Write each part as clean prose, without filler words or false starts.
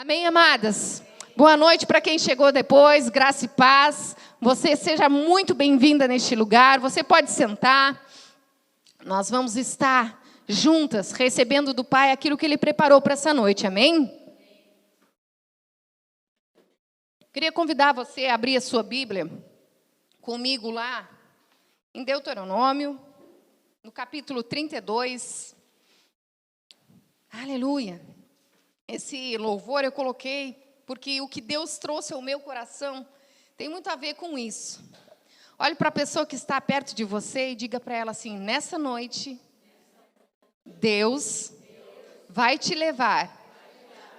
Amém, amadas? Boa noite para quem chegou depois, graça e paz. Você seja muito bem-vinda neste lugar. Você pode sentar. Nós vamos estar juntas, recebendo do Pai aquilo que Ele preparou para essa noite. Amém? Queria convidar você a abrir a sua Bíblia comigo lá em Deuteronômio, no capítulo 32. Aleluia! Esse louvor eu coloquei porque o que Deus trouxe ao meu coração tem muito a ver com isso. Olhe para a pessoa que está perto de você e diga para ela assim: nessa noite, Deus vai te levar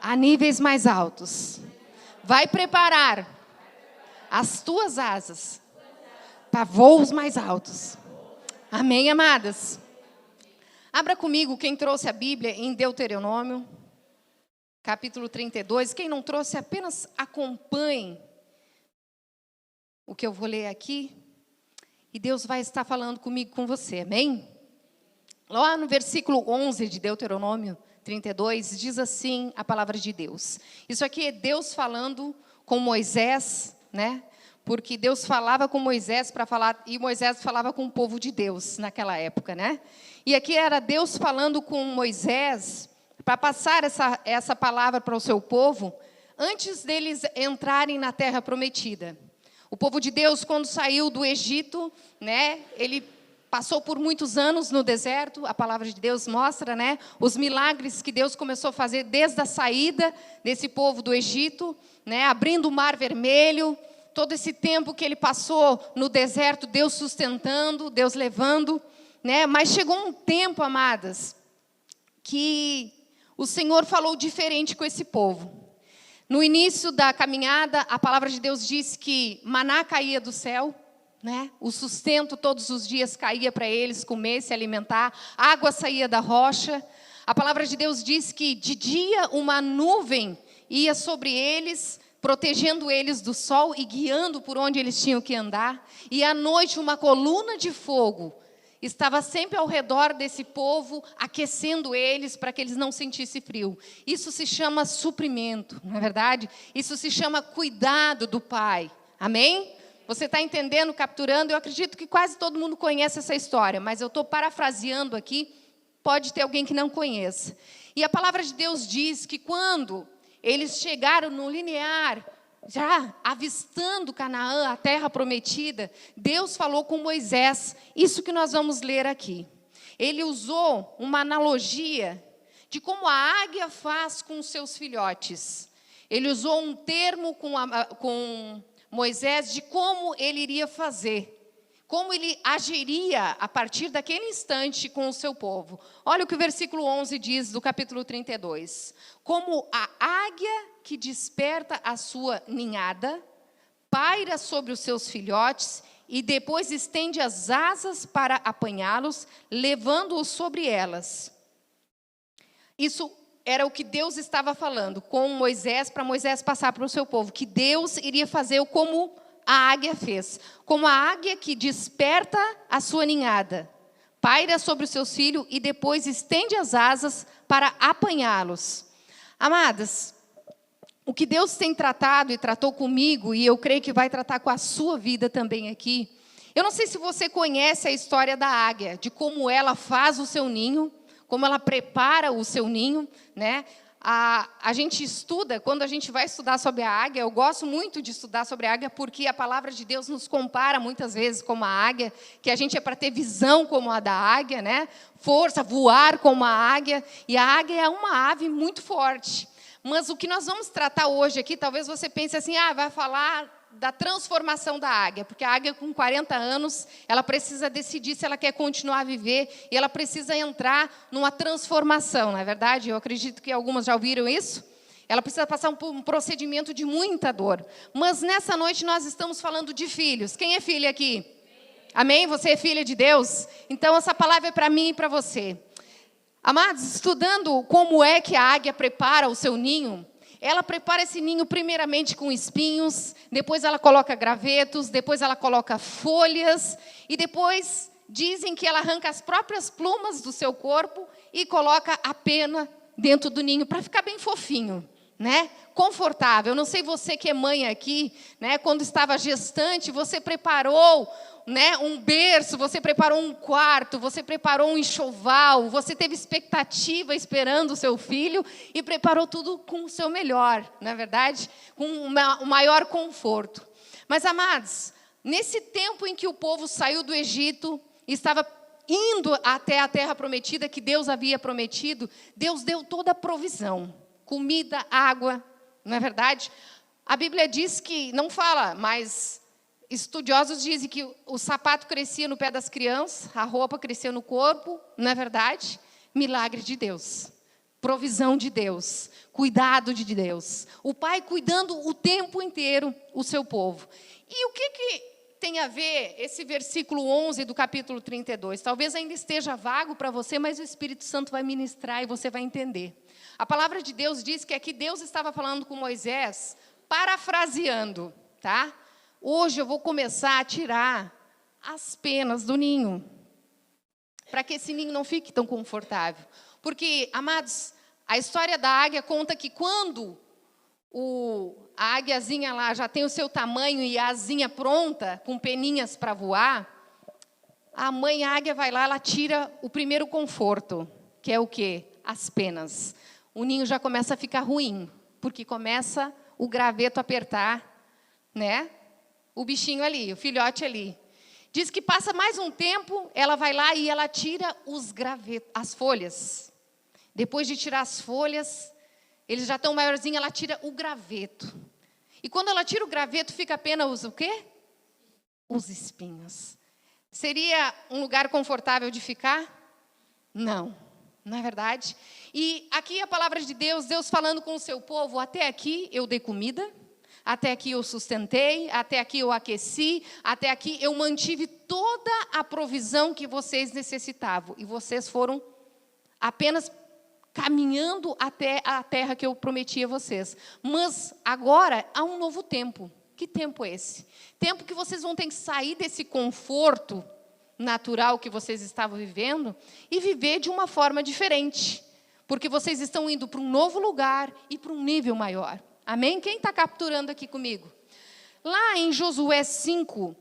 a níveis mais altos. Vai preparar as tuas asas para voos mais altos. Amém, amadas? Abra comigo quem trouxe a Bíblia em Deuteronômio, capítulo 32. Quem não trouxe, apenas acompanhe o que eu vou ler aqui. E Deus vai estar falando comigo, com você. Amém? Lá no versículo 11 de Deuteronômio 32, diz assim a palavra de Deus. Isso aqui é Deus falando com Moisés, né? Porque Deus falava com Moisés para falar, e Moisés falava com o povo de Deus naquela época, né? E aqui era Deus falando com Moisés para passar essa palavra para o seu povo, antes deles entrarem na terra prometida. O povo de Deus, quando saiu do Egito, né, ele passou por muitos anos no deserto. A palavra de Deus mostra, né, os milagres que Deus começou a fazer desde a saída desse povo do Egito, né, abrindo o Mar Vermelho. Todo esse tempo que ele passou no deserto, Deus sustentando, Deus levando, né? Mas chegou um tempo, amadas, que o Senhor falou diferente com esse povo. No início da caminhada, a palavra de Deus diz que maná caía do céu, né? O sustento todos os dias caía para eles comer, se alimentar, água saía da rocha. A palavra de Deus diz que de dia uma nuvem ia sobre eles, protegendo eles do sol e guiando por onde eles tinham que andar. E à noite uma coluna de fogo estava sempre ao redor desse povo, aquecendo eles para que eles não sentissem frio. Isso se chama suprimento, não é verdade? Isso se chama cuidado do Pai. Amém? Você está entendendo, capturando? Eu acredito que quase todo mundo conhece essa história, mas eu estou parafraseando aqui, pode ter alguém que não conheça. E a palavra de Deus diz que quando eles chegaram no limiar, já avistando Canaã, a terra prometida, Deus falou com Moisés, isso que nós vamos ler aqui. Ele usou uma analogia de como a águia faz com os seus filhotes. Ele usou um termo com Moisés de como ele iria fazer, como ele agiria a partir daquele instante com o seu povo. Olha o que o versículo 11 diz do capítulo 32. Como a águia que desperta a sua ninhada, paira sobre os seus filhotes e depois estende as asas para apanhá-los, levando-os sobre elas. Isso era o que Deus estava falando com Moisés, para Moisés passar para o seu povo, que Deus iria fazer como a águia fez. Como a águia que desperta a sua ninhada, paira sobre os seus filhos e depois estende as asas para apanhá-los. Amadas, o que Deus tem tratado e tratou comigo, e eu creio que vai tratar com a sua vida também aqui. Eu não sei se você conhece a história da águia, de como ela faz o seu ninho, como ela prepara o seu ninho, né? A gente estuda, quando a gente vai estudar sobre a águia, eu gosto muito de estudar sobre a águia, porque a palavra de Deus nos compara muitas vezes como a águia, que a gente é para ter visão como a da águia, né? Força, voar como a águia, e a águia é uma ave muito forte. Mas o que nós vamos tratar hoje aqui, talvez você pense assim, vai falar da transformação da águia, porque a águia com 40 anos, ela precisa decidir se ela quer continuar a viver, e ela precisa entrar numa transformação, não é verdade? Eu acredito que algumas já ouviram isso. Ela precisa passar por um procedimento de muita dor. Mas nessa noite nós estamos falando de filhos. Quem é filha aqui? Amém? Você é filha de Deus? Então essa palavra é para mim e para você. Amados, estudando como é que a águia prepara o seu ninho, ela prepara esse ninho primeiramente com espinhos, depois ela coloca gravetos, depois ela coloca folhas, e depois dizem que ela arranca as próprias plumas do seu corpo e coloca a pena dentro do ninho para ficar bem fofinho. né? Confortável. Eu não sei você que é mãe aqui, né? Quando estava gestante, você preparou, né, um berço, você preparou um quarto, você preparou um enxoval, você teve expectativa esperando o seu filho e preparou tudo com o seu melhor, não é verdade? Com o maior conforto. Mas, amados, nesse tempo em que o povo saiu do Egito e estava indo até a terra prometida que Deus havia prometido, Deus deu toda a provisão, comida, água, não é verdade? A Bíblia diz que, não fala, mas estudiosos dizem que o sapato crescia no pé das crianças, a roupa crescia no corpo, não é verdade? Milagre de Deus, provisão de Deus, cuidado de Deus. O Pai cuidando o tempo inteiro o seu povo. E o que tem a ver esse versículo 11 do capítulo 32? Talvez ainda esteja vago para você, mas o Espírito Santo vai ministrar e você vai entender. A palavra de Deus diz que aqui Deus estava falando com Moisés, parafraseando, tá? Hoje eu vou começar a tirar as penas do ninho, para que esse ninho não fique tão confortável. Porque, amados, a história da águia conta que quando a águiazinha lá já tem o seu tamanho e a asinha pronta, com peninhas para voar, a mãe águia vai lá, ela tira o primeiro conforto, que é o quê? As penas. O ninho já começa a ficar ruim, porque começa o graveto a apertar, né? O bichinho ali, o filhote ali. Diz que passa mais um tempo, ela vai lá e ela tira os gravetos, as folhas. Depois de tirar as folhas, eles já estão maiorzinhos, ela tira o graveto. E quando ela tira o graveto, fica apenas o quê? Os espinhos. Seria um lugar confortável de ficar? Não, não é verdade? E aqui a palavra de Deus, Deus falando com o seu povo, até aqui eu dei comida, até aqui eu sustentei, até aqui eu aqueci, até aqui eu mantive toda a provisão que vocês necessitavam. E vocês foram apenas caminhando até a terra que eu prometi a vocês. Mas agora há um novo tempo. Que tempo é esse? Tempo que vocês vão ter que sair desse conforto natural que vocês estavam vivendo e viver de uma forma diferente. Porque vocês estão indo para um novo lugar e para um nível maior. Amém? Quem está capturando aqui comigo? Lá em Josué 5,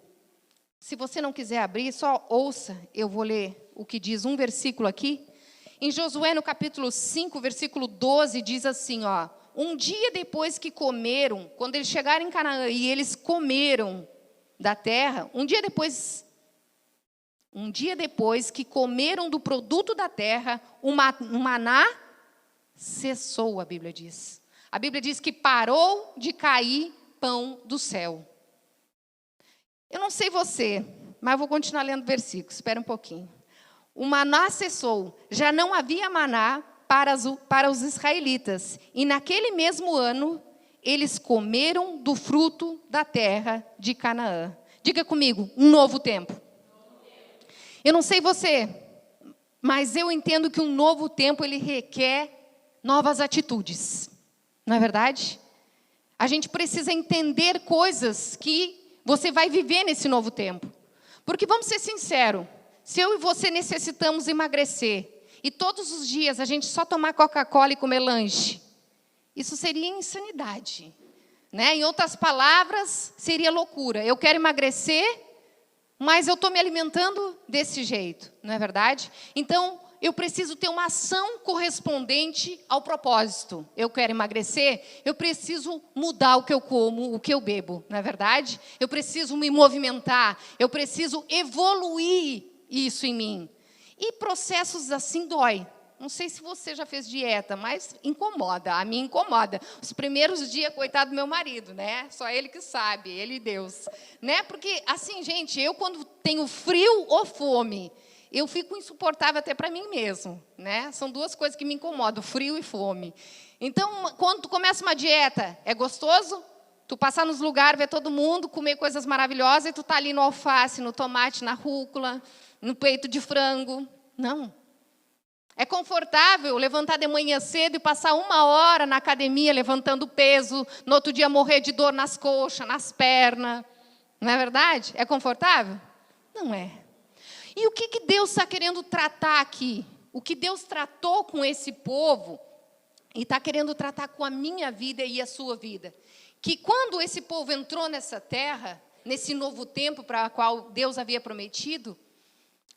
se você não quiser abrir, só ouça, eu vou ler o que diz um versículo aqui. Em Josué, no capítulo 5, versículo 12, diz assim, ó, um dia depois que comeram, quando eles chegaram em Canaã e eles comeram da terra, um dia depois que comeram do produto da terra, o maná cessou, a Bíblia diz. A Bíblia diz que parou de cair pão do céu. Eu não sei você, mas eu vou continuar lendo o versículo, espera um pouquinho. O maná cessou, já não havia maná para os israelitas. E naquele mesmo ano, eles comeram do fruto da terra de Canaã. Diga comigo, um novo tempo. Eu não sei você, mas eu entendo que um novo tempo, ele requer novas atitudes. Não é verdade? A gente precisa entender coisas que você vai viver nesse novo tempo. Porque, vamos ser sinceros, se eu e você necessitamos emagrecer, e todos os dias a gente só tomar Coca-Cola e comer lanche, isso seria insanidade. Né? Em outras palavras, seria loucura. Eu quero emagrecer, mas eu estou me alimentando desse jeito. Não é verdade? Então, eu preciso ter uma ação correspondente ao propósito. Eu quero emagrecer, eu preciso mudar o que eu como, o que eu bebo, não é verdade? Eu preciso me movimentar, eu preciso evoluir isso em mim. E processos assim dói. Não sei se você já fez dieta, mas incomoda, a mim incomoda. Os primeiros dias, coitado do meu marido, né? Só ele que sabe, ele e Deus. Né? Porque, assim, gente, eu quando tenho frio ou fome, eu fico insuportável até para mim mesmo, né? São duas coisas que me incomodam, frio e fome. Então, quando tu começa uma dieta, é gostoso? Tu passar nos lugares, ver todo mundo, comer coisas maravilhosas, e tu tá ali no alface, no tomate, na rúcula, no peito de frango. Não. É confortável levantar de manhã cedo e passar 1 hora na academia levantando peso, no outro dia morrer de dor nas coxas, nas pernas. Não é verdade? É confortável? Não é. E o que Deus está querendo tratar aqui? O que Deus tratou com esse povo e está querendo tratar com a minha vida e a sua vida. Que quando esse povo entrou nessa terra, nesse novo tempo para o qual Deus havia prometido,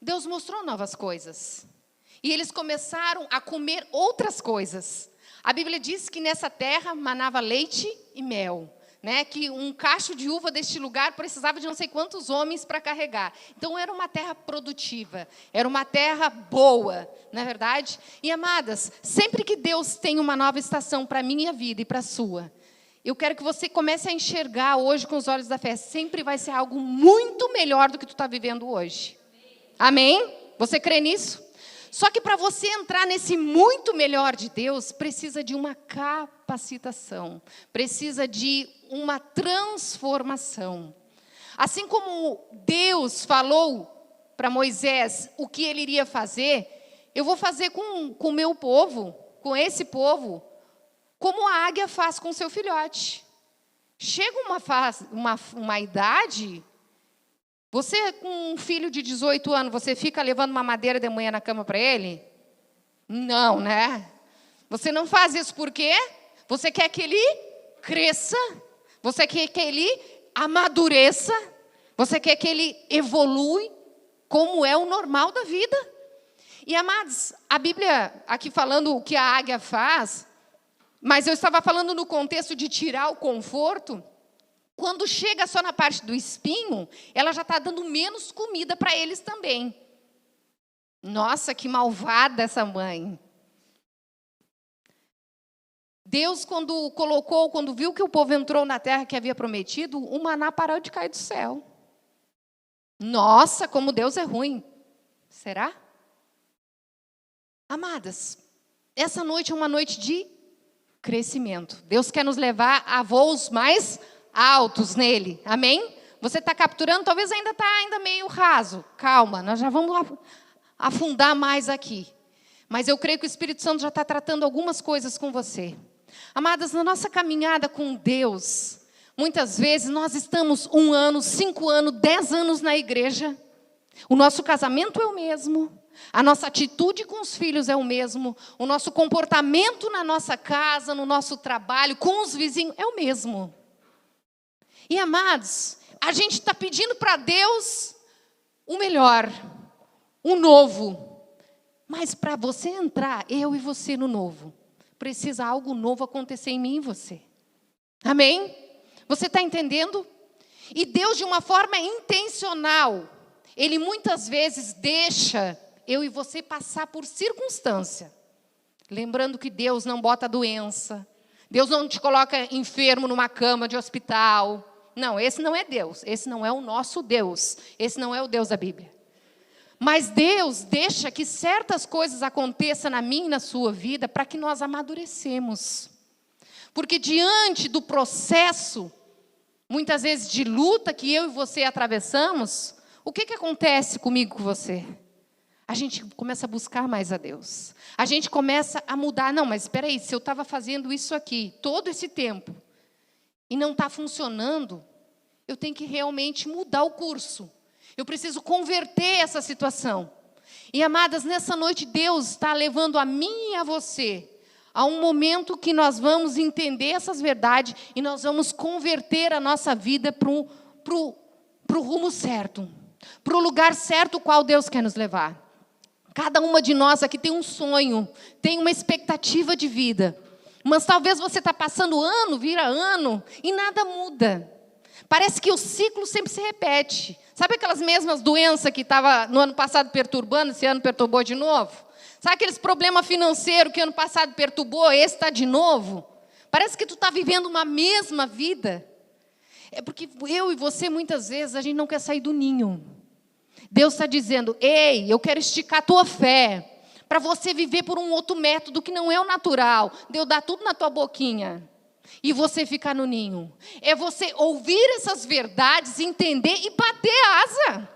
Deus mostrou novas coisas. E eles começaram a comer outras coisas. A Bíblia diz que nessa terra manava leite e mel. Né, que um cacho de uva deste lugar precisava de não sei quantos homens para carregar. Então, era uma terra produtiva, era uma terra boa, não é verdade? E, amadas, sempre que Deus tem uma nova estação para a minha vida e para a sua, eu quero que você comece a enxergar hoje com os olhos da fé. Sempre vai ser algo muito melhor do que tu está vivendo hoje. Amém? Você crê nisso? Só que para você entrar nesse muito melhor de Deus, precisa de uma capacitação, precisa de uma transformação. Assim como Deus falou para Moisés o que ele iria fazer, eu vou fazer com o meu povo, com esse povo, como a águia faz com seu filhote. Chega uma idade... Você, com um filho de 18 anos, você fica levando uma madeira de manhã na cama para ele? Não, né? Você não faz isso por quê? Você quer que ele cresça, você quer que ele amadureça, você quer que ele evolui, como é o normal da vida. E, amados, a Bíblia, aqui falando o que a águia faz, mas eu estava falando no contexto de tirar o conforto. Quando chega só na parte do espinho, ela já está dando menos comida para eles também. Nossa, que malvada essa mãe. Deus, quando viu que o povo entrou na terra que havia prometido, o maná parou de cair do céu. Nossa, como Deus é ruim. Será? Amadas, essa noite é uma noite de crescimento. Deus quer nos levar a voos mais altos nele, amém? Você está capturando, talvez ainda está meio raso. Calma, nós já vamos afundar mais aqui. Mas eu creio que o Espírito Santo já está tratando algumas coisas com você. Amadas, na nossa caminhada com Deus, muitas vezes nós estamos 1 ano, 5 anos, 10 anos na igreja. O nosso casamento é o mesmo. A nossa atitude com os filhos é o mesmo. O nosso comportamento na nossa casa, no nosso trabalho, com os vizinhos, é o mesmo. E, amados, a gente está pedindo para Deus o melhor, o novo. Mas para você entrar, eu e você no novo, precisa algo novo acontecer em mim e você. Amém? Você está entendendo? E Deus, de uma forma intencional, Ele muitas vezes deixa eu e você passar por circunstância. Lembrando que Deus não bota doença. Deus não te coloca enfermo numa cama de hospital. Não, esse não é Deus, esse não é o nosso Deus, esse não é o Deus da Bíblia. Mas Deus deixa que certas coisas aconteçam na minha e na sua vida para que nós amadurecemos. Porque diante do processo, muitas vezes de luta que eu e você atravessamos, o que acontece comigo e com você? A gente começa a buscar mais a Deus. A gente começa a mudar. Não, mas espera aí, se eu estava fazendo isso aqui todo esse tempo, e não está funcionando, eu tenho que realmente mudar o curso. Eu preciso converter essa situação. E, amadas, nessa noite, Deus está levando a mim e a você a um momento que nós vamos entender essas verdades e nós vamos converter a nossa vida para o rumo certo, para o lugar certo o qual Deus quer nos levar. Cada uma de nós aqui tem um sonho, tem uma expectativa de vida. Mas talvez você está passando ano, vira ano, e nada muda. Parece que o ciclo sempre se repete. Sabe aquelas mesmas doenças que estava no ano passado perturbando, esse ano perturbou de novo? Sabe aqueles problemas financeiros que ano passado perturbou, esse está de novo? Parece que tu está vivendo uma mesma vida. É porque eu e você, muitas vezes, a gente não quer sair do ninho. Deus está dizendo, ei, eu quero esticar a tua fé, para você viver por um outro método que não é o natural. Deus dá tudo na tua boquinha e você ficar no ninho. É você ouvir essas verdades, entender e bater a asa.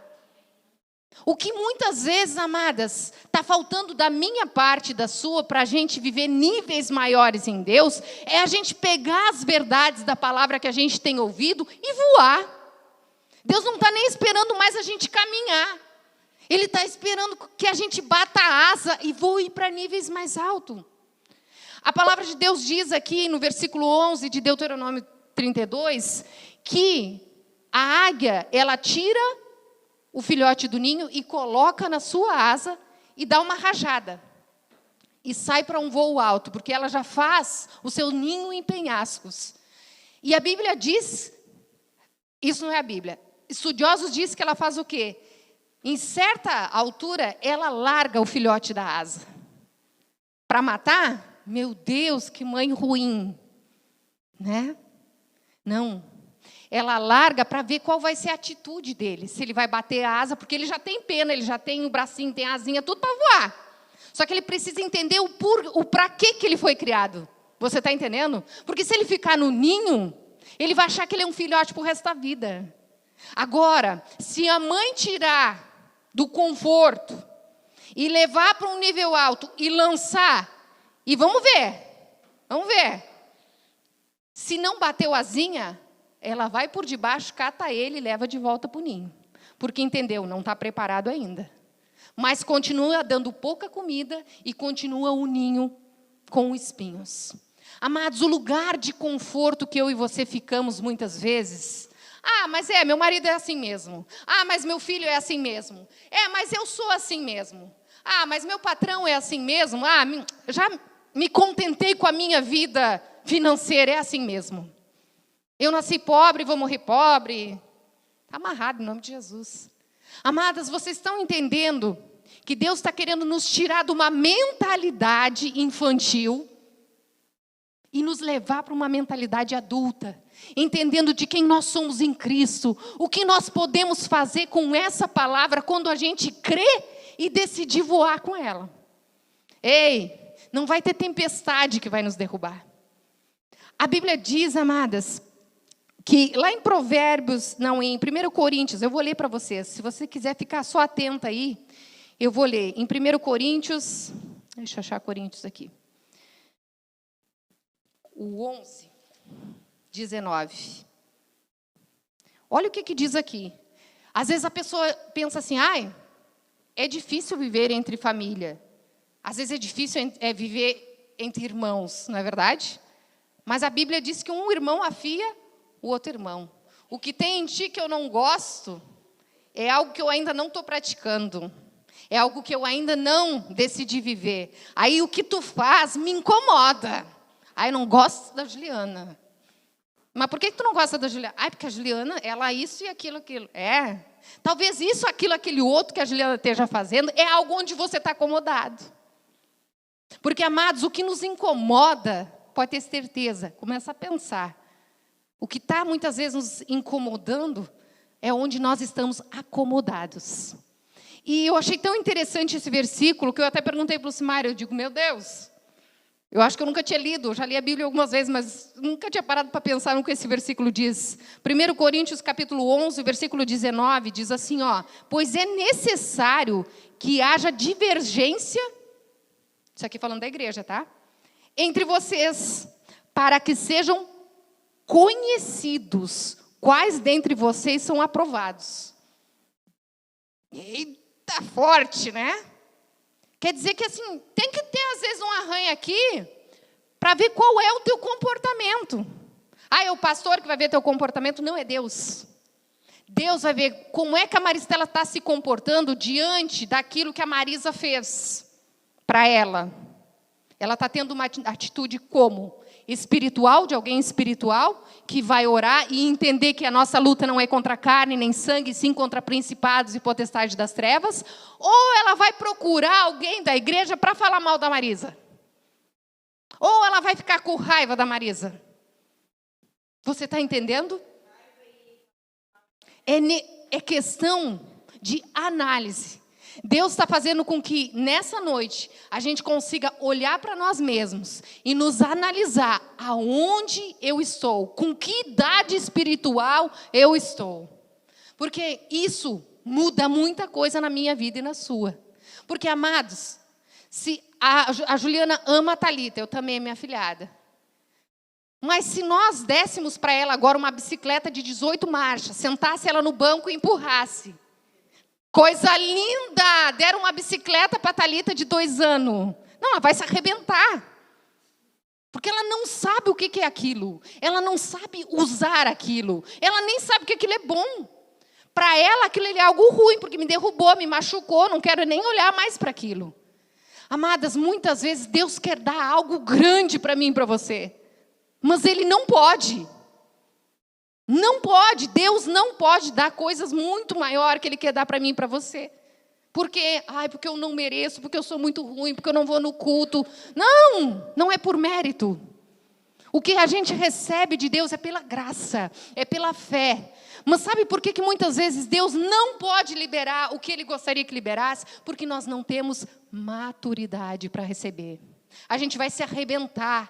O que muitas vezes, amadas, está faltando da minha parte, da sua, para a gente viver níveis maiores em Deus, é a gente pegar as verdades da palavra que a gente tem ouvido e voar. Deus não está nem esperando mais a gente caminhar. Ele está esperando que a gente bata a asa e voe para níveis mais altos. A palavra de Deus diz aqui no versículo 11 de Deuteronômio 32, que a águia, ela tira o filhote do ninho e coloca na sua asa e dá uma rajada. E sai para um voo alto, porque ela já faz o seu ninho em penhascos. E a Bíblia diz, isso não é a Bíblia, estudiosos dizem que ela faz o quê? Em certa altura, ela larga o filhote da asa. Para matar? Meu Deus, que mãe ruim. Né? Não. Ela larga para ver qual vai ser a atitude dele. Se ele vai bater a asa, porque ele já tem pena, ele já tem o bracinho, tem a asinha, tudo para voar. Só que ele precisa entender o para que ele foi criado. Você está entendendo? Porque se ele ficar no ninho, ele vai achar que ele é um filhote para o resto da vida. Agora, se a mãe tirar do conforto e levar para um nível alto e lançar, e vamos ver. Se não bateu asinha, ela vai por debaixo, cata ele e leva de volta para o ninho. Porque entendeu, não está preparado ainda. Mas continua dando pouca comida e continua o ninho com espinhos. Amados, o lugar de conforto que eu e você ficamos muitas vezes... mas meu marido é assim mesmo. Mas meu filho é assim mesmo. Mas eu sou assim mesmo. Mas meu patrão é assim mesmo. Já me contentei com a minha vida financeira, é assim mesmo. Eu nasci pobre, vou morrer pobre. Está amarrado em nome de Jesus. Amadas, vocês estão entendendo que Deus está querendo nos tirar de uma mentalidade infantil e nos levar para uma mentalidade adulta, entendendo de quem nós somos em Cristo, o que nós podemos fazer com essa palavra quando a gente crê e decidir voar com ela. Não vai ter tempestade que vai nos derrubar. A Bíblia diz, amadas, que lá em Provérbios, em 1 Coríntios, eu vou ler para vocês, se você quiser ficar só atenta aí, eu vou ler. Em 1 Coríntios, deixa eu achar Coríntios aqui. O 11, 19. Olha o que diz aqui. Às vezes a pessoa pensa assim, é difícil viver entre família. Às vezes é difícil viver entre irmãos, não é verdade? Mas a Bíblia diz que um irmão afia o outro irmão. O que tem em ti que eu não gosto é algo que eu ainda não estou praticando. É algo que eu ainda não decidi viver. Aí o que tu faz me incomoda. Eu não gosto da Juliana. Mas por que tu não gosta da Juliana? Porque a Juliana, ela isso e aquilo. Talvez isso, aquilo, aquele outro que a Juliana esteja fazendo é algo onde você está acomodado. Porque, amados, o que nos incomoda, pode ter certeza, começa a pensar. O que está muitas vezes nos incomodando é onde nós estamos acomodados. E eu achei tão interessante esse versículo que eu até perguntei para o Simário, eu digo, meu Deus, eu acho que eu nunca tinha lido, eu já li a Bíblia algumas vezes, mas nunca tinha parado para pensar no que esse versículo diz. 1 Coríntios, capítulo 11, versículo 19, diz assim, pois é necessário que haja divergência, isso aqui falando da igreja, tá? Entre vocês, para que sejam conhecidos quais dentre vocês são aprovados. Eita, forte, né? Quer dizer que assim, tem que ter às vezes um arranho aqui para ver qual é o teu comportamento. É o pastor que vai ver teu comportamento, não é Deus. Deus vai ver como é que a Maristela está se comportando diante daquilo que a Marisa fez para ela. Ela está tendo uma atitude como? Espiritual, de alguém espiritual, que vai orar e entender que a nossa luta não é contra carne nem sangue, sim contra principados e potestades das trevas, ou ela vai procurar alguém da igreja para falar mal da Marisa, ou ela vai ficar com raiva da Você está entendendo? É questão de análise. Deus está fazendo com que, nessa noite, a gente consiga olhar para nós mesmos e nos analisar aonde eu estou, com que idade espiritual eu estou. Porque isso muda muita coisa na minha vida e na sua. Porque, amados, se a Juliana ama a Thalita, eu também, minha afilhada. Mas se nós dessemos para ela agora uma bicicleta de 18 marchas, sentasse ela no banco e empurrasse, coisa linda! Deram uma bicicleta para a Thalita de 2 anos. Não, ela vai se arrebentar. Porque ela não sabe o que é aquilo. Ela não sabe usar aquilo. Ela nem sabe que aquilo é bom. Para ela, aquilo é algo ruim, porque me derrubou, me machucou, não quero nem olhar mais para aquilo. Amadas, muitas vezes Deus quer dar algo grande para mim e para você. Mas Ele não pode. Não pode. Deus não pode dar coisas muito maiores que Ele quer dar para mim e para você. Porque eu não mereço, porque eu sou muito ruim, porque eu não vou no culto. Não, não é por mérito. O que a gente recebe de Deus é pela graça, é pela fé. Mas sabe por que muitas vezes Deus não pode liberar o que Ele gostaria que liberasse? Porque nós não temos maturidade para receber. A gente vai se arrebentar.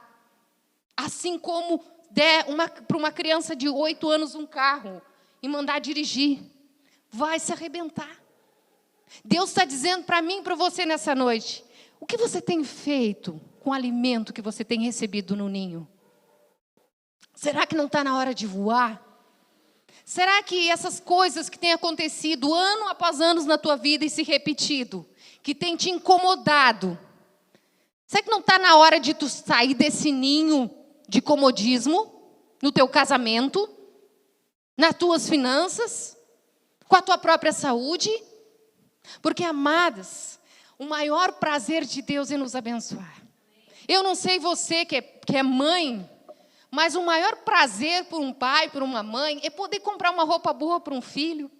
Assim como der para uma criança de 8 anos um carro e mandar dirigir. Vai se arrebentar. Deus está dizendo para mim e para você nessa noite: o que você tem feito com o alimento que você tem recebido no ninho? Será que não está na hora de voar? Será que essas coisas que têm acontecido ano após ano na tua vida e se repetido, que tem te incomodado, será que não está na hora de tu sair desse ninho de comodismo no teu casamento, nas tuas finanças, com a tua própria saúde? Porque, amadas, o maior prazer de Deus é nos abençoar. Eu não sei você que é mãe, mas o maior prazer por um pai, por uma mãe, é poder comprar uma roupa boa para um filho,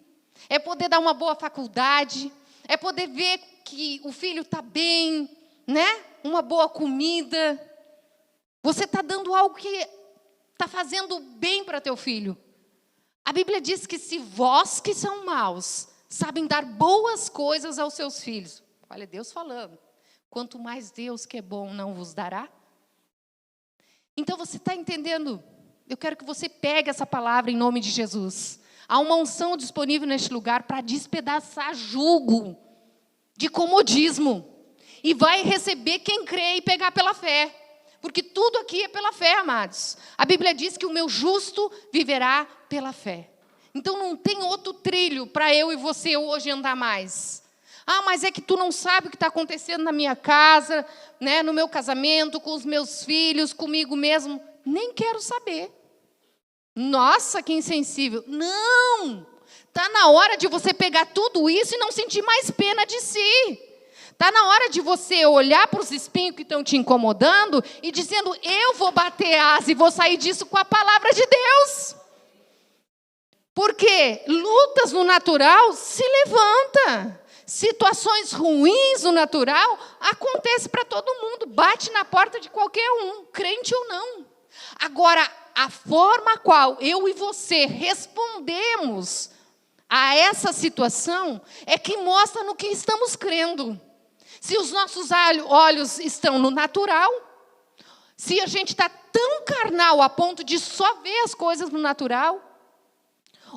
é poder dar uma boa faculdade, é poder ver que o filho está bem, né? Uma boa comida. Você está dando algo que está fazendo bem para teu filho. A Bíblia diz que se vós que são maus sabem dar boas coisas aos seus filhos. Olha, Deus falando. Quanto mais Deus que é bom não vos dará. Então você está entendendo? Eu quero que você pegue essa palavra em nome de Jesus. Há uma unção disponível neste lugar para despedaçar jugo de comodismo. E vai receber quem crê e pegar pela fé. Porque tudo aqui é pela fé, amados. A Bíblia diz que o meu justo viverá pela fé. Então não tem outro trilho para eu e você hoje andar mais. Mas é que tu não sabe o que está acontecendo na minha casa, né, no meu casamento, com os meus filhos, comigo mesmo. Nem quero saber. Nossa, que insensível. Não! Está na hora de você pegar tudo isso e não sentir mais pena de si. Está na hora de você olhar para os espinhos que estão te incomodando e dizendo: eu vou bater asa e vou sair disso com a palavra de Deus. Porque lutas no natural se levanta. Situações ruins no natural acontecem para todo mundo. Bate na porta de qualquer um, crente ou não. Agora, a forma a qual eu e você respondemos a essa situação é que mostra no que estamos crendo. Se os nossos olhos estão no natural, se a gente está tão carnal a ponto de só ver as coisas no natural,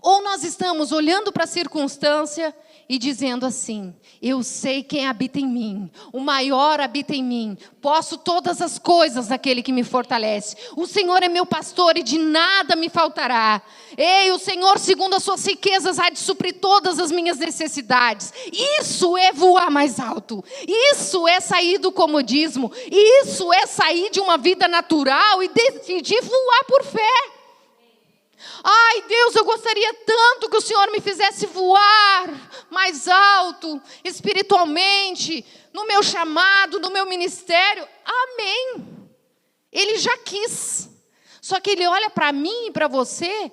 ou nós estamos olhando para a circunstância e dizendo assim: eu sei quem habita em mim, o maior habita em mim, posso todas as coisas naquele que me fortalece. O Senhor é meu pastor e de nada me faltará. Ei, o Senhor, segundo as suas riquezas, há de suprir todas as minhas necessidades. Isso é voar mais alto. Isso é sair do comodismo. Isso é sair de uma vida natural e decidir voar por fé. Ai, Deus, eu gostaria tanto que o Senhor me fizesse voar mais alto, espiritualmente, no meu chamado, no meu ministério. Amém. Ele já quis. Só que Ele olha para mim e para você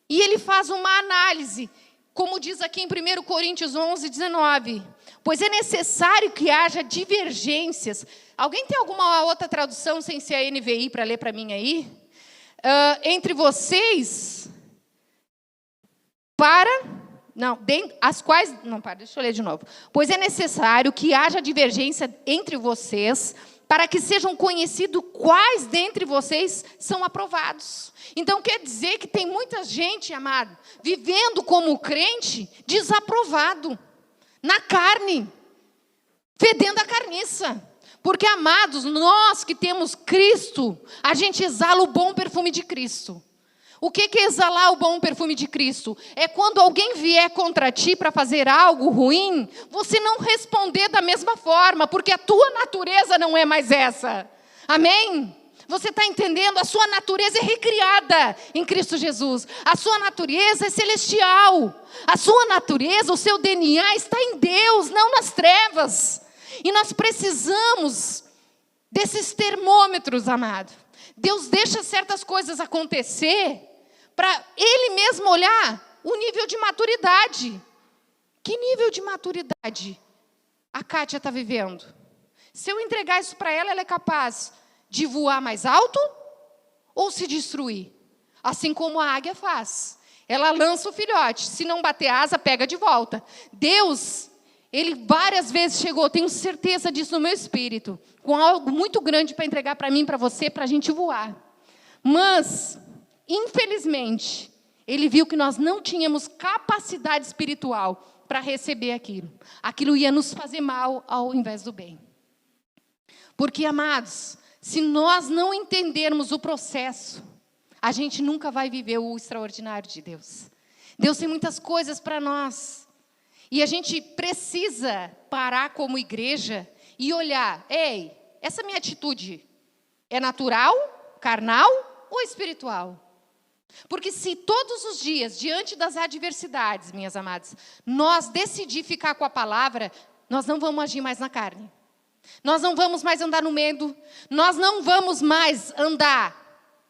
e Ele faz uma análise. Como diz aqui em 1 Coríntios 11, 19. Pois é necessário que haja divergências. Alguém tem alguma outra tradução sem ser a NVI para ler para mim aí? Entre vocês, deixa eu ler de novo. Pois é necessário que haja divergência entre vocês, para que sejam conhecidos quais dentre vocês são aprovados. Então quer dizer que tem muita gente, amado, vivendo como crente, desaprovado, na carne, fedendo a carniça. Porque, amados, nós que temos Cristo, a gente exala o bom perfume de Cristo. O que é exalar o bom perfume de Cristo? É quando alguém vier contra ti para fazer algo ruim, você não responder da mesma forma, porque a tua natureza não é mais essa. Amém? Você está entendendo? A sua natureza é recriada em Cristo Jesus. A sua natureza é celestial. A sua natureza, o seu DNA está em Deus, não nas trevas. E nós precisamos desses termômetros, amado. Deus deixa certas coisas acontecer para Ele mesmo olhar o nível de maturidade. Que nível de maturidade a Kátia está vivendo? Se eu entregar isso para ela, ela é capaz de voar mais alto ou se destruir? Assim como a águia faz. Ela lança o filhote. Se não bater asa, pega de volta. Deus, Ele várias vezes chegou, tenho certeza disso no meu espírito, com algo muito grande para entregar para mim, para você, para a gente voar. Mas, infelizmente, Ele viu que nós não tínhamos capacidade espiritual para receber aquilo. Aquilo ia nos fazer mal ao invés do bem. Porque, amados, se nós não entendermos o processo, a gente nunca vai viver o extraordinário de Deus. Deus tem muitas coisas para nós. E a gente precisa parar como igreja e olhar, ei, essa minha atitude é natural, carnal ou espiritual? Porque se todos os dias, diante das adversidades, minhas amadas, nós decidir ficar com a palavra, nós não vamos agir mais na carne. Nós não vamos mais andar no medo. Nós não vamos mais andar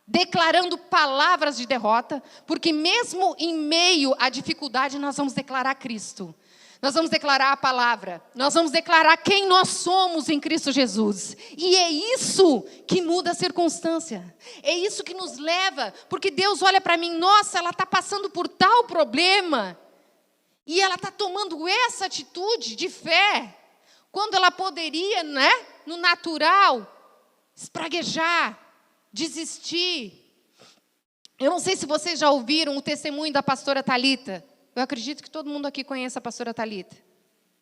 declarando palavras de derrota, porque mesmo em meio à dificuldade, nós vamos declarar Cristo. Nós vamos declarar a palavra. Nós vamos declarar quem nós somos em Cristo Jesus. E é isso que muda a circunstância. É isso que nos leva, porque Deus olha para mim, nossa, ela está passando por tal problema, e ela está tomando essa atitude de fé, quando ela poderia, né, no natural, espraguejar, desistir. Eu não sei se vocês já ouviram o testemunho da pastora Thalita. Eu acredito que todo mundo aqui conhece a pastora Thalita.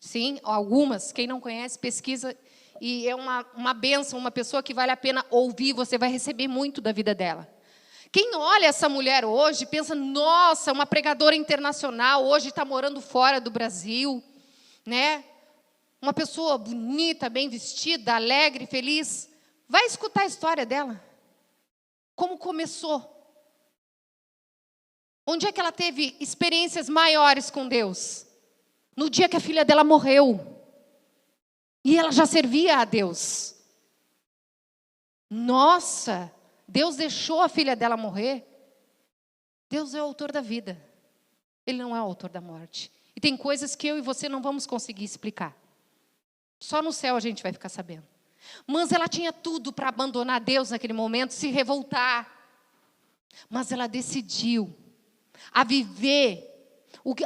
Sim, algumas. Quem não conhece, pesquisa. E é uma bênção, uma pessoa que vale a pena ouvir. Você vai receber muito da vida dela. Quem olha essa mulher hoje, pensa, nossa, uma pregadora internacional, hoje está morando fora do Brasil, né? Uma pessoa bonita, bem vestida, alegre, feliz. Vai escutar a história dela. Como começou. Onde é que ela teve experiências maiores com Deus? No dia que a filha dela morreu. E ela já servia a Deus. Nossa, Deus deixou a filha dela morrer. Deus é o autor da vida. Ele não é o autor da morte. E tem coisas que eu e você não vamos conseguir explicar. Só no céu a gente vai ficar sabendo. Mas ela tinha tudo para abandonar Deus naquele momento, se revoltar. Mas ela decidiu a viver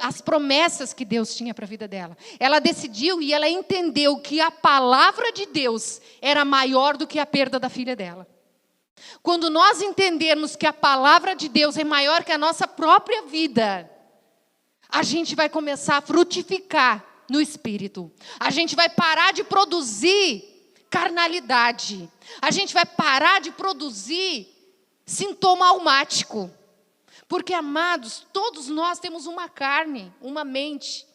as promessas que Deus tinha para a vida dela. Ela decidiu e ela entendeu que a palavra de Deus era maior do que a perda da filha dela. Quando nós entendermos que a palavra de Deus é maior que a nossa própria vida, a gente vai começar a frutificar no Espírito. A gente vai parar de produzir carnalidade. A gente vai parar de produzir sintoma almático. Porque, amados, todos nós temos uma carne, uma mente,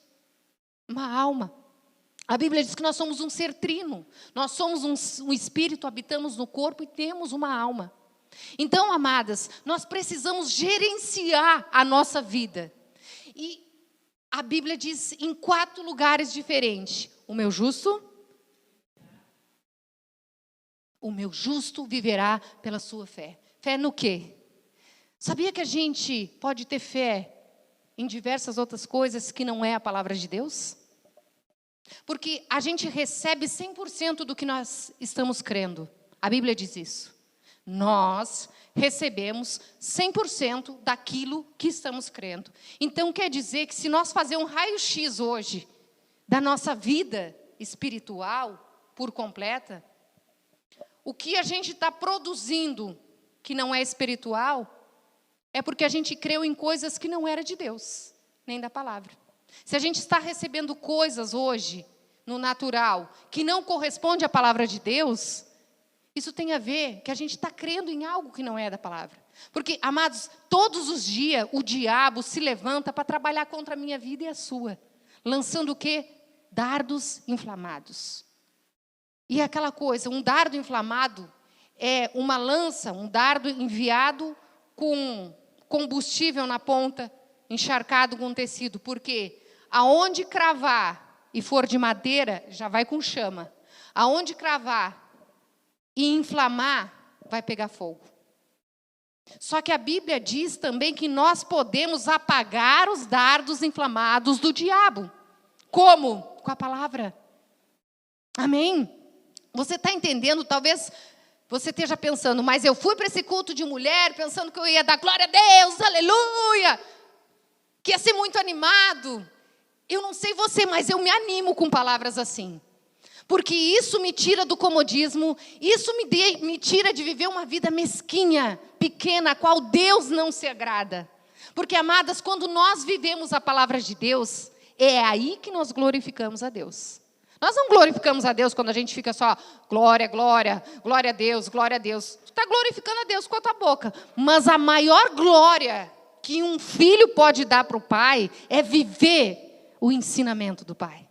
uma alma. A Bíblia diz que nós somos um ser trino. Nós somos um espírito, habitamos no corpo e temos uma alma. Então, amadas, nós precisamos gerenciar a nossa vida. E a Bíblia diz em 4 lugares diferentes. O meu justo viverá pela sua fé. Fé no quê? Sabia que a gente pode ter fé em diversas outras coisas que não é a palavra de Deus? Porque a gente recebe 100% do que nós estamos crendo. A Bíblia diz isso. Nós recebemos 100% daquilo que estamos crendo. Então quer dizer que se nós fazer um raio-x hoje da nossa vida espiritual por completa, o que a gente está produzindo que não é espiritual, é porque a gente creu em coisas que não era de Deus, nem da palavra. Se a gente está recebendo coisas hoje, no natural, que não corresponde à palavra de Deus, isso tem a ver que a gente está crendo em algo que não é da palavra. Porque, amados, todos os dias o diabo se levanta para trabalhar contra a minha vida e a sua. Lançando o quê? Dardos inflamados. E é aquela coisa, um dardo inflamado é uma lança, um dardo enviado com combustível na ponta, encharcado com tecido. Porque aonde cravar e for de madeira, já vai com chama. Aonde cravar e inflamar, vai pegar fogo. Só que a Bíblia diz também que nós podemos apagar os dardos inflamados do diabo. Como? Com a palavra. Amém? Você está entendendo? Talvez você esteja pensando, mas eu fui para esse culto de mulher pensando que eu ia dar glória a Deus, aleluia, que ia ser muito animado. Eu não sei você, mas eu me animo com palavras assim. Porque isso me tira do comodismo, isso me tira de viver uma vida mesquinha, pequena, a qual Deus não se agrada. Porque, amadas, quando nós vivemos a palavra de Deus, é aí que nós glorificamos a Deus. Nós não glorificamos a Deus quando a gente fica só, glória, glória, glória a Deus, glória a Deus. Tu está glorificando a Deus com a tua boca. Mas a maior glória que um filho pode dar para o pai é viver o ensinamento do pai.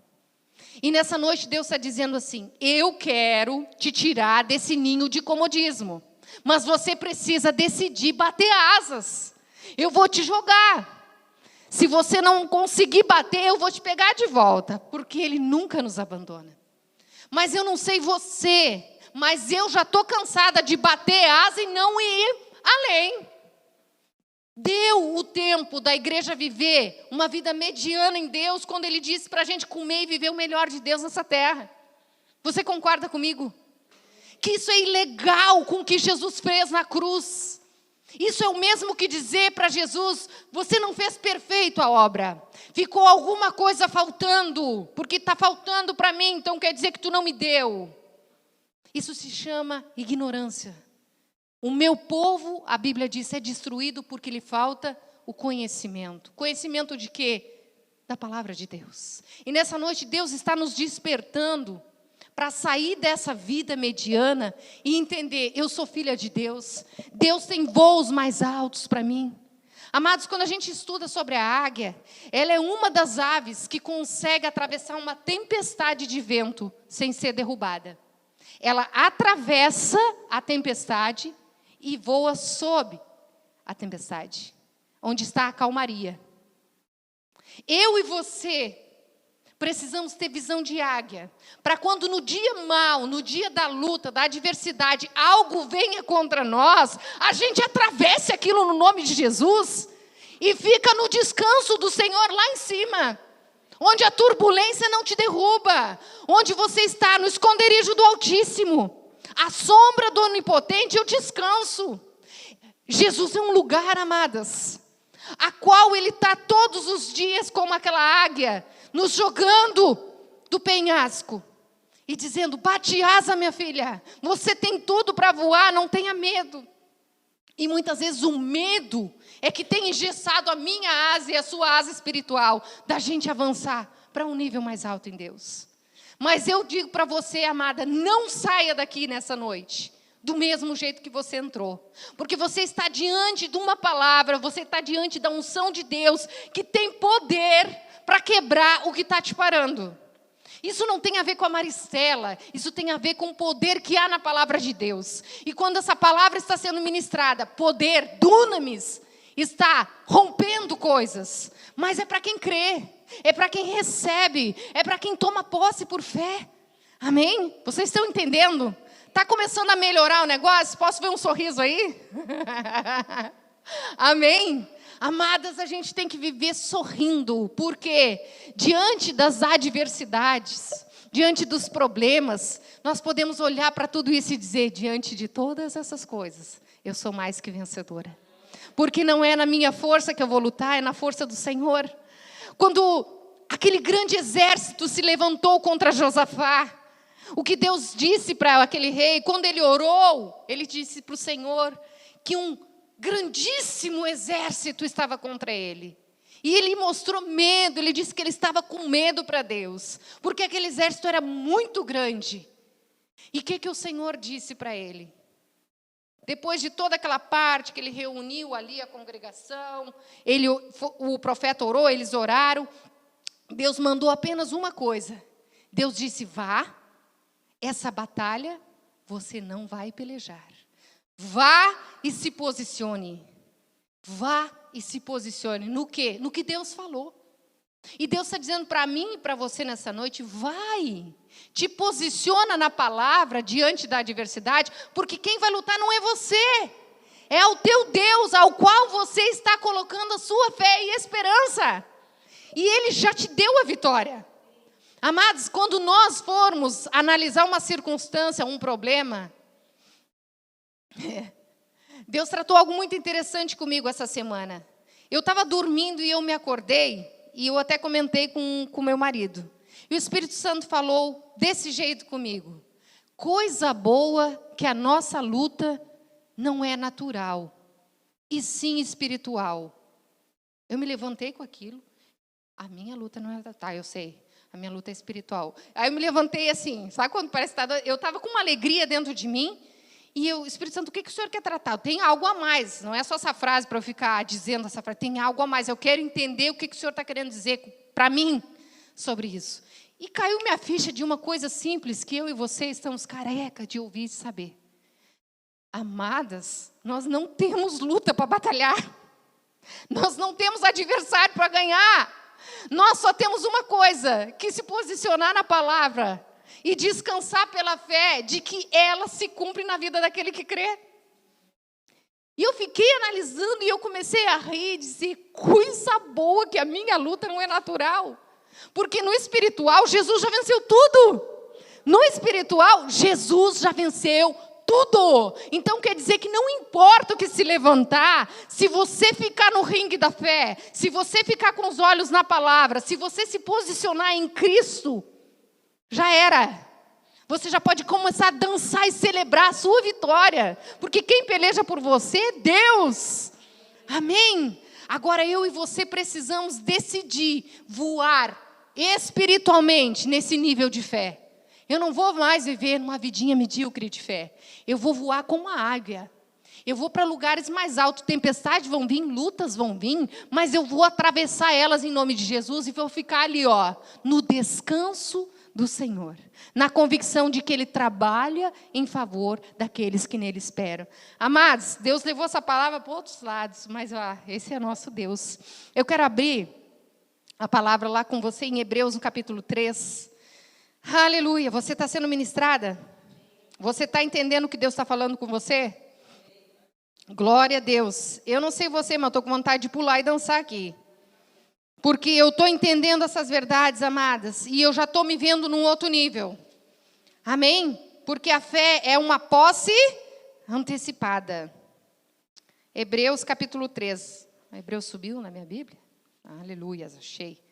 E nessa noite Deus está dizendo assim, eu quero te tirar desse ninho de comodismo, mas você precisa decidir bater asas. Eu vou te jogar. Se você não conseguir bater, eu vou te pegar de volta, porque Ele nunca nos abandona. Mas eu não sei você, mas eu já estou cansada de bater asa e não ir além. Deu o tempo da igreja viver uma vida mediana em Deus, quando Ele disse para a gente comer e viver o melhor de Deus nessa terra. Você concorda comigo? Que isso é ilegal com o que Jesus fez na cruz. Isso é o mesmo que dizer para Jesus, você não fez perfeito a obra. Ficou alguma coisa faltando, porque está faltando para mim, então quer dizer que tu não me deu. Isso se chama ignorância. O meu povo, a Bíblia diz, é destruído porque lhe falta o conhecimento. Conhecimento de quê? Da palavra de Deus. E nessa noite Deus está nos despertando para sair dessa vida mediana e entender, eu sou filha de Deus. Deus tem voos mais altos para mim. Amados, quando a gente estuda sobre a águia, ela é uma das aves que consegue atravessar uma tempestade de vento sem ser derrubada. Ela atravessa a tempestade e voa sob a tempestade, onde está a calmaria. Eu e você precisamos ter visão de águia, para quando no dia mau, no dia da luta, da adversidade, algo venha contra nós, a gente atravesse aquilo no nome de Jesus e fica no descanso do Senhor lá em cima, onde a turbulência não te derruba, onde você está no esconderijo do Altíssimo, a sombra do Onipotente, eu descanso. Jesus é um lugar, amadas, a qual Ele está todos os dias como aquela águia, nos jogando do penhasco e dizendo, bate asa, minha filha, você tem tudo para voar, não tenha medo. E muitas vezes o medo é que tem engessado a minha asa e a sua asa espiritual, da gente avançar para um nível mais alto em Deus. Mas eu digo para você, amada, não saia daqui nessa noite do mesmo jeito que você entrou. Porque você está diante de uma palavra, você está diante da unção de Deus, que tem poder para quebrar o que está te parando. Isso não tem a ver com a Maristela, isso tem a ver com o poder que há na palavra de Deus. E quando essa palavra está sendo ministrada, poder, dunamis, está rompendo coisas. Mas é para quem crê, é para quem recebe, é para quem toma posse por fé. Amém? Vocês estão entendendo? Está começando a melhorar o negócio? Posso ver um sorriso aí? Amém? Amadas, a gente tem que viver sorrindo, porque diante das adversidades, diante dos problemas, nós podemos olhar para tudo isso e dizer, diante de todas essas coisas, eu sou mais que vencedora. Porque não é na minha força que eu vou lutar, é na força do Senhor. Quando aquele grande exército se levantou contra Josafá, o que Deus disse para aquele rei, quando ele orou, ele disse para o Senhor que um grandíssimo exército estava contra ele. E ele mostrou medo, ele disse que ele estava com medo para Deus, porque aquele exército era muito grande. E o que o Senhor disse para ele? Depois de toda aquela parte que ele reuniu ali a congregação, o profeta orou, eles oraram, Deus mandou apenas uma coisa. Deus disse, vá, essa batalha você não vai pelejar. Vá e se posicione. Vá e se posicione. No quê? No que Deus falou. E Deus está dizendo para mim e para você nessa noite, vai. Te posiciona na palavra diante da adversidade, porque quem vai lutar não é você. É o teu Deus, ao qual você está colocando a sua fé e esperança. E Ele já te deu a vitória. Amados, quando nós formos analisar uma circunstância, um problema, Deus tratou algo muito interessante comigo essa semana. Eu estava dormindo e eu me acordei, e eu até comentei com meu marido. E o Espírito Santo falou desse jeito comigo. Coisa boa que a nossa luta não é natural, e sim espiritual. Eu me levantei com aquilo. A minha luta não é... Tá, eu sei. A minha luta é espiritual. Aí eu me levantei assim, sabe quando parece que eu estava com uma alegria dentro de mim, e eu, Espírito Santo, o que o Senhor quer tratar? Tem algo a mais, não é só essa frase para eu ficar dizendo essa frase, tem algo a mais, eu quero entender o que o Senhor está querendo dizer para mim sobre isso. E caiu minha ficha de uma coisa simples, que eu e você estamos careca de ouvir e saber. Amadas, nós não temos luta para batalhar, nós não temos adversário para ganhar. Nós só temos uma coisa, que se posicionar na palavra e descansar pela fé de que ela se cumpre na vida daquele que crê. E eu fiquei analisando e eu comecei a rir e dizer, coisa boa que a minha luta não é natural. Porque no espiritual, Jesus já venceu tudo. No espiritual, Jesus já venceu tudo. Então quer dizer que não importa o que se levantar, se você ficar no ringue da fé, se você ficar com os olhos na palavra, se você se posicionar em Cristo, já era. Você já pode começar a dançar e celebrar a sua vitória, porque quem peleja por você é Deus. Amém? Agora eu e você precisamos decidir voar espiritualmente nesse nível de fé. Eu não vou mais viver numa vidinha medíocre de fé. Eu vou voar como uma águia. Eu vou para lugares mais altos. Tempestades vão vir, lutas vão vir, mas eu vou atravessar elas em nome de Jesus e vou ficar ali, ó, no descanso do Senhor. Na convicção de que Ele trabalha em favor daqueles que nele esperam. Amados, Deus levou essa palavra para outros lados, mas ó, esse é nosso Deus. Eu quero abrir a palavra lá com você em Hebreus, no capítulo 3. Aleluia, você está sendo ministrada? Você está entendendo o que Deus está falando com você? Glória a Deus. Eu não sei você, mas eu estou com vontade de pular e dançar aqui. Porque eu estou entendendo essas verdades, amadas, e eu já estou me vendo num outro nível. Amém? Porque a fé é uma posse antecipada. Hebreus capítulo 3. Hebreus subiu na minha Bíblia? Aleluia, achei.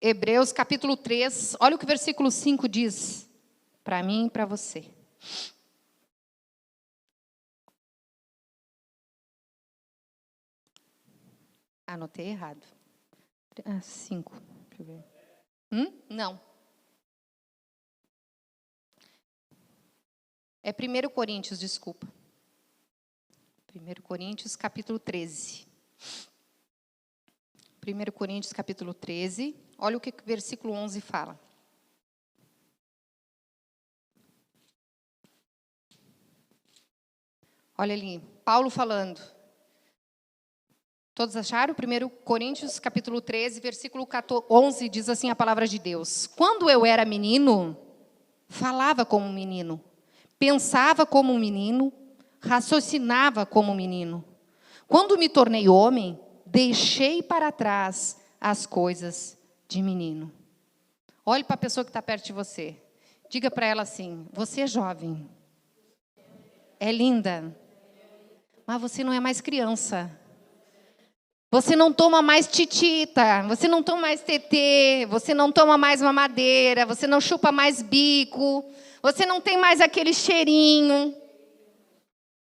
Hebreus capítulo 3, olha o que o versículo 5 diz, para mim e para você. Anotei errado. 5, deixa eu ver. Não. É 1 Coríntios, desculpa. 1 Coríntios capítulo 13. 1 Coríntios capítulo 13. Olha o que o versículo 11 fala. Olha ali, Paulo falando. Todos acharam? 1 Coríntios capítulo 13, versículo 11, diz assim a palavra de Deus. Quando eu era menino, falava como um menino, pensava como um menino, raciocinava como um menino. Quando me tornei homem, deixei para trás as coisas de menino. Olhe para a pessoa que está perto de você. Diga para ela assim, você é jovem, é linda, mas você não é mais criança. Você não toma mais titita, você não toma mais tetê, você não toma mais mamadeira, você não chupa mais bico, você não tem mais aquele cheirinho.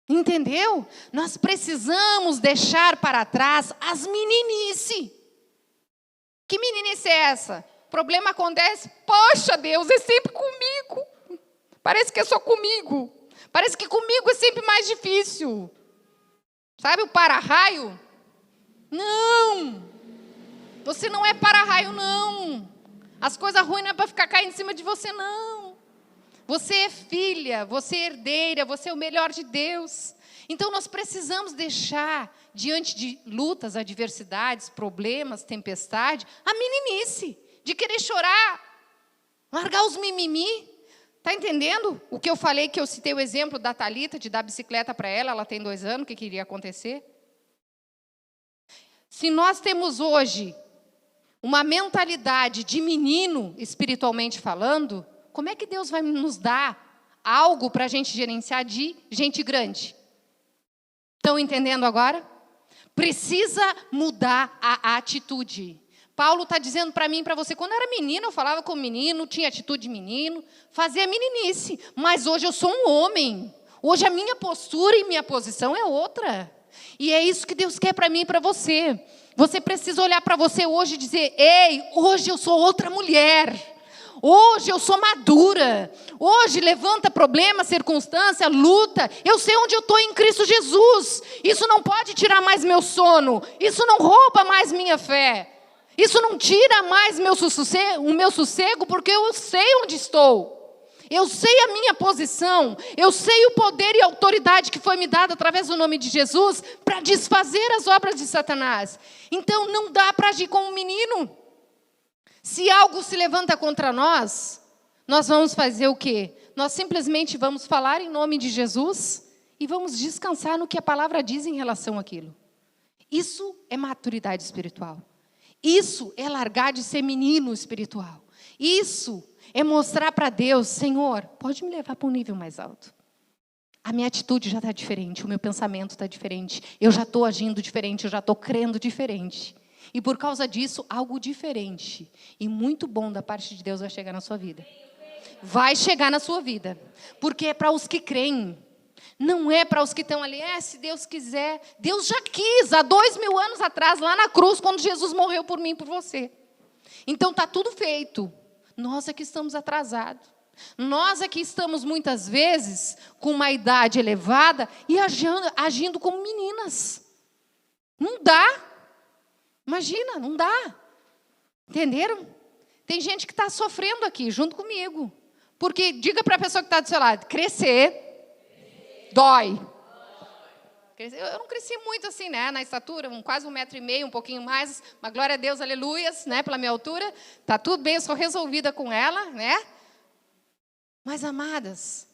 Entendeu? Nós precisamos deixar para trás as meninice. Que meninice é essa? O problema acontece, poxa Deus, é sempre comigo. Parece que é só comigo. Parece que comigo é sempre mais difícil. Sabe o para-raio? Não. Você não é para-raio, não. As coisas ruins não é para ficar caindo em cima de você, não. Você é filha, você é herdeira, você é o melhor de Deus. Então, nós precisamos deixar, diante de lutas, adversidades, problemas, tempestade, a meninice, de querer chorar, largar os mimimi. Está entendendo o que eu falei, que eu citei o exemplo da Thalita, de dar bicicleta para ela tem 2 anos, o que iria acontecer? Se nós temos hoje uma mentalidade de menino, espiritualmente falando, como é que Deus vai nos dar algo para a gente gerenciar de gente grande? Estão entendendo agora? Precisa mudar a atitude. Paulo está dizendo para mim e para você, quando eu era menino, eu falava como menino, tinha atitude de menino, fazia meninice, mas hoje eu sou um homem. Hoje a minha postura e minha posição é outra. E é isso que Deus quer para mim e para você. Você precisa olhar para você hoje e dizer, ei, hoje eu sou outra mulher. Hoje eu sou madura. Hoje levanta problema, circunstância, luta. Eu sei onde eu estou em Cristo Jesus. Isso não pode tirar mais meu sono. Isso não rouba mais minha fé. Isso não tira mais o meu sossego, porque eu sei onde estou. Eu sei a minha posição. Eu sei o poder e a autoridade que foi me dada através do nome de Jesus para desfazer as obras de Satanás. Então não dá para agir como um menino. Se algo se levanta contra nós, nós vamos fazer o quê? Nós simplesmente vamos falar em nome de Jesus e vamos descansar no que a palavra diz em relação àquilo. Isso é maturidade espiritual. Isso é largar de ser menino espiritual. Isso é mostrar para Deus, Senhor, pode me levar para um nível mais alto. A minha atitude já está diferente, o meu pensamento está diferente, eu já estou agindo diferente, eu já estou crendo diferente. E por causa disso, algo diferente e muito bom da parte de Deus vai chegar na sua vida. Vai chegar na sua vida. Porque é para os que creem. Não é para os que estão ali, se Deus quiser. Deus já quis, há 2000 anos atrás, lá na cruz, quando Jesus morreu por mim e por você. Então está tudo feito. Nós aqui estamos atrasados. Nós aqui estamos muitas vezes com uma idade elevada e agindo como meninas. Não dá. Imagina, não dá. Entenderam? Tem gente que está sofrendo aqui, junto comigo. Porque, diga para a pessoa que está do seu lado, crescer dói. Eu não cresci muito assim, né, na estatura, quase 1,5 m, um pouquinho mais, mas glória a Deus, aleluias, né, pela minha altura. Está tudo bem, eu sou resolvida com ela, né? Mas, amadas,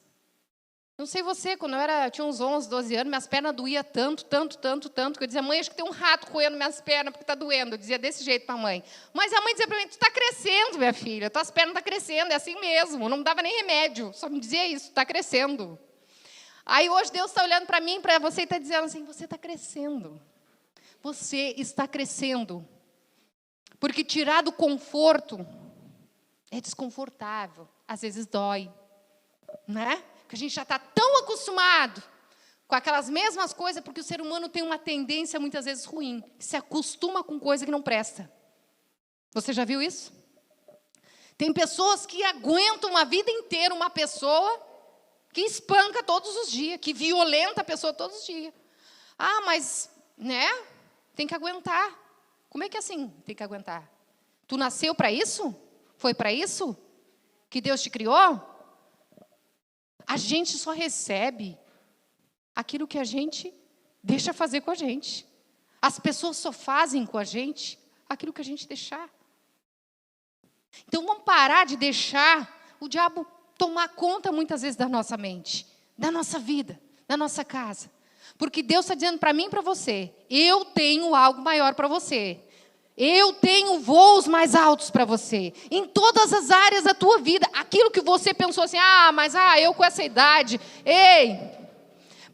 não sei você, quando eu tinha uns 11, 12 anos, minhas pernas doíam tanto, que eu dizia, mãe, acho que tem um rato roendo minhas pernas, porque está doendo. Eu dizia desse jeito para a mãe. Mas a mãe dizia para mim, tu está crescendo, minha filha, tuas pernas estão crescendo, é assim mesmo. Não me dava nem remédio, só me dizia isso, está crescendo. Aí hoje Deus está olhando para mim, para você, e está dizendo assim, você está crescendo. Você está crescendo. Porque tirar do conforto é desconfortável, às vezes dói, né? Que a gente já está tão acostumado com aquelas mesmas coisas, porque o ser humano tem uma tendência, muitas vezes, ruim, que se acostuma com coisa que não presta. Você já viu isso? Tem pessoas que aguentam uma vida inteira uma pessoa que espanca todos os dias, que violenta a pessoa todos os dias. Ah, mas, né, tem que aguentar. Como é que é assim, tem que aguentar? Tu nasceu para isso? Foi para isso que Deus te criou? A gente só recebe aquilo que a gente deixa fazer com a gente. As pessoas só fazem com a gente aquilo que a gente deixar. Então, vamos parar de deixar o diabo tomar conta, muitas vezes, da nossa mente, da nossa vida, da nossa casa. Porque Deus está dizendo para mim e para você, eu tenho algo maior para você. Eu tenho voos mais altos para você, em todas as áreas da tua vida. Aquilo que você pensou assim, eu com essa idade. Ei,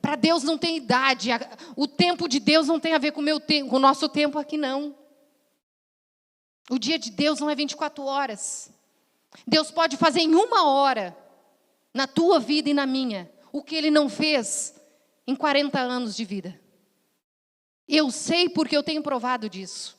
para Deus não tem idade. O tempo de Deus não tem a ver com o nosso tempo aqui, não. O dia de Deus não é 24 horas. Deus pode fazer em 1 hora, na tua vida e na minha, o que Ele não fez em 40 anos de vida. Eu sei porque eu tenho provado disso.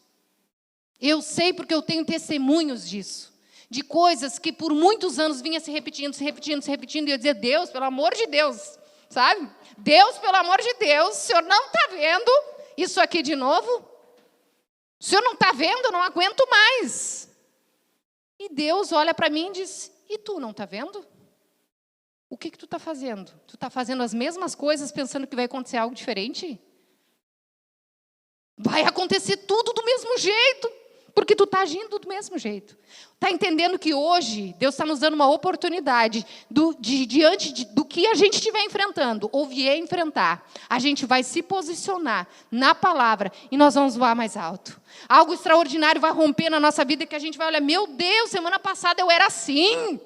Eu sei porque eu tenho testemunhos disso. De coisas que por muitos anos vinha se repetindo. E eu dizia, Deus, pelo amor de Deus, sabe? Deus, pelo amor de Deus, o Senhor não está vendo isso aqui de novo? O Senhor não está vendo? Eu não aguento mais. E Deus olha para mim e diz, e tu não está vendo? O que tu está fazendo? Tu está fazendo as mesmas coisas pensando que vai acontecer algo diferente? Vai acontecer tudo do mesmo jeito, porque tu está agindo do mesmo jeito. Está entendendo que hoje Deus está nos dando uma oportunidade diante do que a gente estiver enfrentando, ou vier enfrentar, a gente vai se posicionar na palavra e nós vamos voar mais alto. Algo extraordinário vai romper na nossa vida que a gente vai olhar, meu Deus, semana passada eu era assim.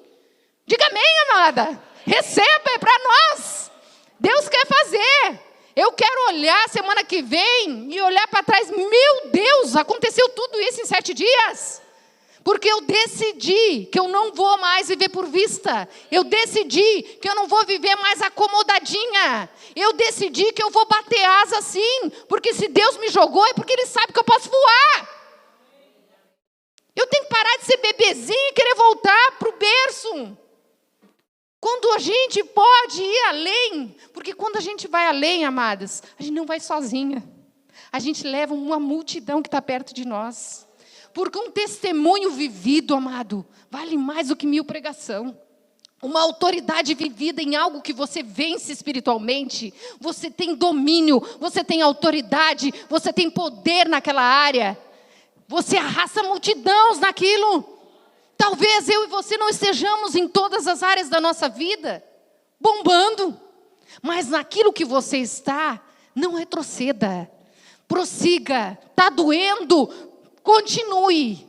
Diga amém, amada. Receba, é para nós. Deus quer fazer. Eu quero olhar semana que vem e olhar para trás. Meu Deus, aconteceu tudo isso em 7 dias. Porque eu decidi que eu não vou mais viver por vista. Eu decidi que eu não vou viver mais acomodadinha. Eu decidi que eu vou bater asa sim. Porque se Deus me jogou é porque Ele sabe que eu posso voar. Eu tenho que parar de ser bebezinho e querer voltar para o berço. Quando a gente pode ir além, porque quando a gente vai além, amadas, a gente não vai sozinha. A gente leva uma multidão que está perto de nós. Porque um testemunho vivido, amado, vale mais do que 1000 pregação. Uma autoridade vivida em algo que você vence espiritualmente, você tem domínio, você tem autoridade, você tem poder naquela área. Você arrasta multidões naquilo. Talvez eu e você não estejamos em todas as áreas da nossa vida, bombando. Mas naquilo que você está, não retroceda. Prossiga. Está doendo? Continue.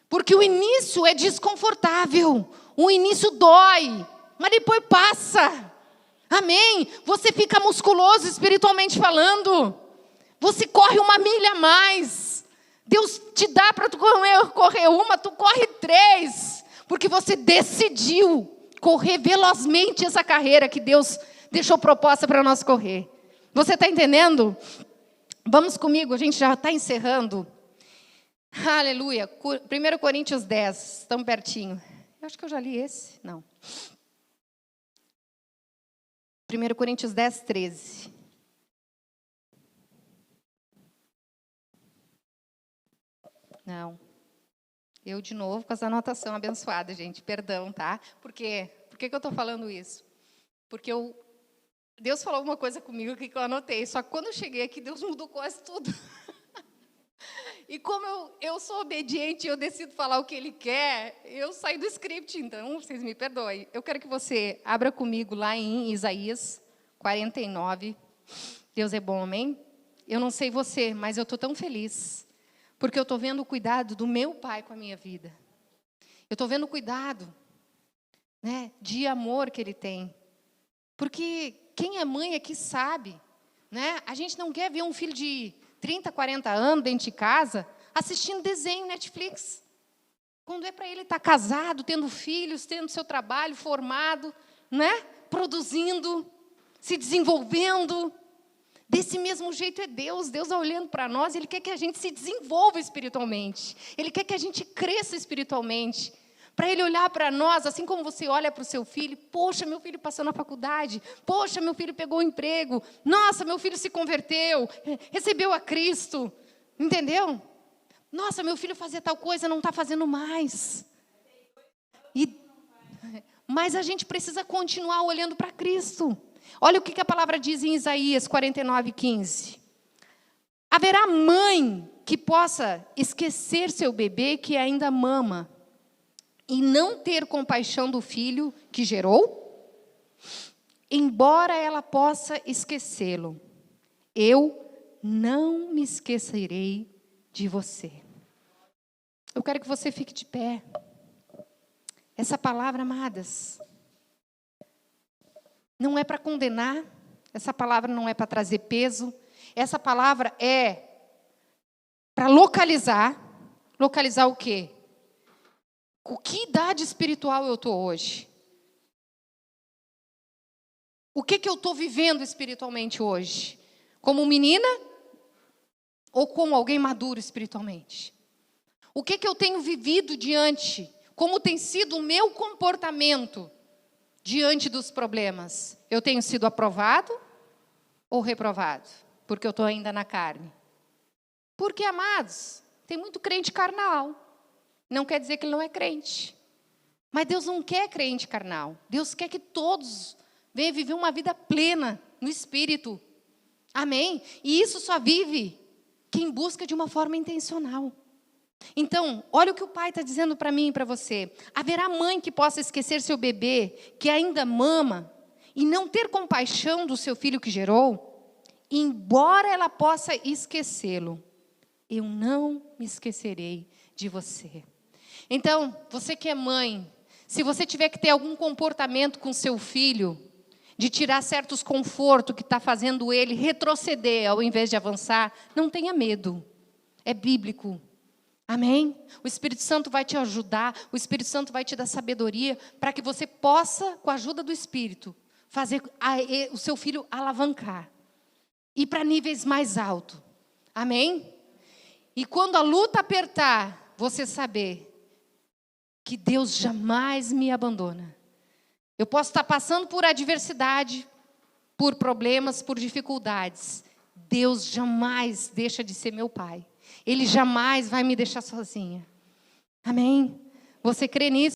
Porque o início é desconfortável. O início dói. Mas depois passa. Amém? Você fica musculoso espiritualmente falando. Você corre 1 milha a mais. Deus te dá para tu correr 1, tu corre 3. Porque você decidiu correr velozmente essa carreira que Deus deixou proposta para nós correr. Você está entendendo? Vamos comigo, a gente já está encerrando. Aleluia. 1 Coríntios 10, estamos pertinho. Eu acho que eu já li esse. Não. 1 Coríntios 10, 13. Não. Eu, de novo, com essa anotação abençoada, gente. Perdão, tá? Por quê? Por que eu estou falando isso? Porque Deus falou uma coisa comigo que eu anotei. Só que quando eu cheguei aqui, Deus mudou quase tudo. E como eu sou obediente e eu decido falar o que Ele quer, eu saí do script, então, vocês me perdoem. Eu quero que você abra comigo lá em Isaías 49. Deus é bom, amém? Eu não sei você, mas eu estou tão feliz. Porque eu estou vendo o cuidado do meu Pai com a minha vida. Eu estou vendo o cuidado, né, de amor que Ele tem. Porque quem é mãe aqui sabe, né? A gente não quer ver um filho de 30, 40 anos dentro de casa assistindo desenho Netflix. Quando é para ele estar casado, tendo filhos, tendo seu trabalho formado, né? Produzindo, se desenvolvendo. Desse mesmo jeito é Deus. Deus está olhando para nós, Ele quer que a gente se desenvolva espiritualmente. Ele quer que a gente cresça espiritualmente. Para Ele olhar para nós, assim como você olha para o seu filho. Poxa, meu filho passou na faculdade. Poxa, meu filho pegou um emprego. Nossa, meu filho se converteu. Recebeu a Cristo. Entendeu? Nossa, meu filho fazia tal coisa, não está fazendo mais. Mas a gente precisa continuar olhando para Cristo. Olha o que a palavra diz em Isaías 49, 15. Haverá mãe que possa esquecer seu bebê que ainda mama e não ter compaixão do filho que gerou? Embora ela possa esquecê-lo, eu não me esquecerei de você. Eu quero que você fique de pé. Essa palavra, amadas, não é para condenar, essa palavra não é para trazer peso, essa palavra é para localizar. Localizar o quê? Com que idade espiritual eu estou hoje? O que eu estou vivendo espiritualmente hoje? Como menina ou como alguém maduro espiritualmente? O que eu tenho vivido diante? Como tem sido o meu comportamento diante dos problemas? Eu tenho sido aprovado ou reprovado? Porque eu estou ainda na carne. Porque, amados, tem muito crente carnal. Não quer dizer que ele não é crente. Mas Deus não quer crente carnal. Deus quer que todos venham viver uma vida plena no Espírito. Amém? E isso só vive quem busca de uma forma intencional. Então, olha o que o pai está dizendo para mim e para você. Haverá mãe que possa esquecer seu bebê, que ainda mama, e não ter compaixão do seu filho que gerou? Embora ela possa esquecê-lo, eu não me esquecerei de você. Então, você que é mãe, se você tiver que ter algum comportamento com seu filho, de tirar certos confortos que está fazendo ele retroceder ao invés de avançar, não tenha medo. É bíblico. Amém? O Espírito Santo vai te ajudar, o Espírito Santo vai te dar sabedoria para que você possa, com a ajuda do Espírito, fazer o seu filho alavancar. Ir para níveis mais altos. Amém? E quando a luta apertar, você saber que Deus jamais me abandona. Eu posso estar passando por adversidade, por problemas, por dificuldades. Deus jamais deixa de ser meu pai. Ele jamais vai me deixar sozinha. Amém? Você crê nisso?